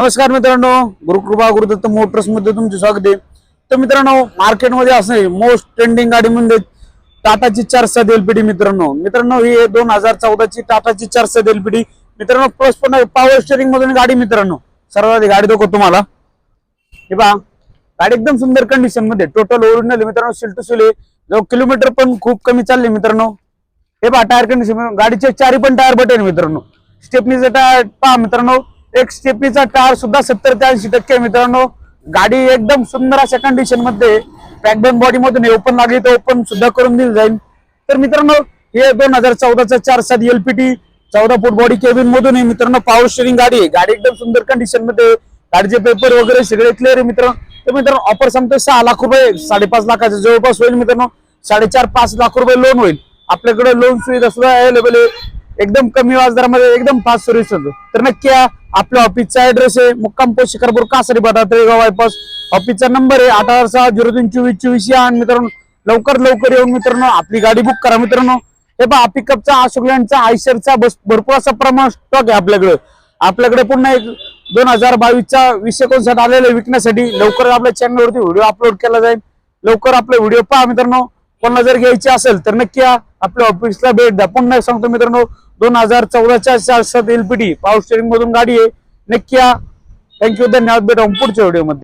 नमस्कार मित्रांनो, गुरुकृपा गुरुदत्त मोटर्स मध्ये तुमचे स्वागत आहे। तर मित्रांनो, मार्केटमध्ये असणे मोस्ट ट्रेंडिंग गाडी म्हणजे टाटाची 400 एलपीडी। मित्रांनो ही 2014 ची टाटाची 400 एलपीडी मित्रांनो, प्लस पण पॉवर स्टीअरिंग मधून गाडी। मित्रांनो सर्वात गाडी दाखवतो तुम्हाला। हे पहा, गाडी एकदम सुंदर कंडिशन मध्ये, टोटल ओरिजिनल मित्रांनो, सील टू सील आहे। किलोमीटर पण खूप कमी चालले मित्रांनो। हे पहा, टायर कंडिशन, गाडीचे चारी पण टायर बटन मित्रांनो। स्टेपनीचा टायर पहा मित्रांनो, एक स्टेपनीचा टायर सुद्धा 70 ते 80% मित्रांनो। गाडी एकदम सुंदर अशा कंडिशन मध्ये, बॅकबोन बॉडी मधून ओपन लागली तर ओपन सुद्धा करून दिली जाईल। तर मित्रांनो हे 2014 चा 400 एलपीटी 14 फूट बॉडी केबिन मधून आहे मित्रांनो। पॉवर स्टीअरिंग गाडी आहे। गाडी एकदम सुंदर कंडिशन मध्ये, गाडीचे पेपर वगैरे सगळे क्लिअर आहे मित्रांनो। तर मित्रांनो ऑफर सांगतोय 6 लाख रुपये, 5.5 लाखाच्या जवळपास होईल मित्रांनो। 4.5-5 लाख रुपये लोन होईल। आपल्याकडे लोन सुविधा सुद्धा अवेलेबल आहे, एकदम कमी व्याजदरामध्ये, एकदम फास्ट सर्व्हिस होतो। तर नक्की आपल्या ऑफिसचा ऍड्रेस आहे मुक्काम पोस्ट शिकारपूर कासारी बाजार तळेगाव बायपास। ऑफिसचा नंबर आहे 886-022424। आणि मित्रांनो लवकर येऊन मित्रांनो आपली गाडी बुक करा मित्रांनो। हे पहा, पिकअपचा, अशोक लेलँडचा, आयशरचा बस भरपूर असा प्रमाण स्टॉक आहे आपल्याकडे पुन्हा एक 2022 चा 2059 आलेले विकण्यासाठी। लवकर आपल्या चॅनलवरती व्हिडिओ अपलोड केला जाईल। लवकर आपले व्हिडिओ पहा मित्रांनो। कोणाला जर घ्यायची असेल तर नक्की आपल्या ऑफिसला भेट द्या। पुन्हा सांगतो मित्रांनो, 2014 च्या 400 एलपीडी पॉवर स्टीअरिंग मधून गाडी आहे। नक्की थँक्यू, धन्यवाद। भेटू पुढच्या व्हिडिओ मध्ये।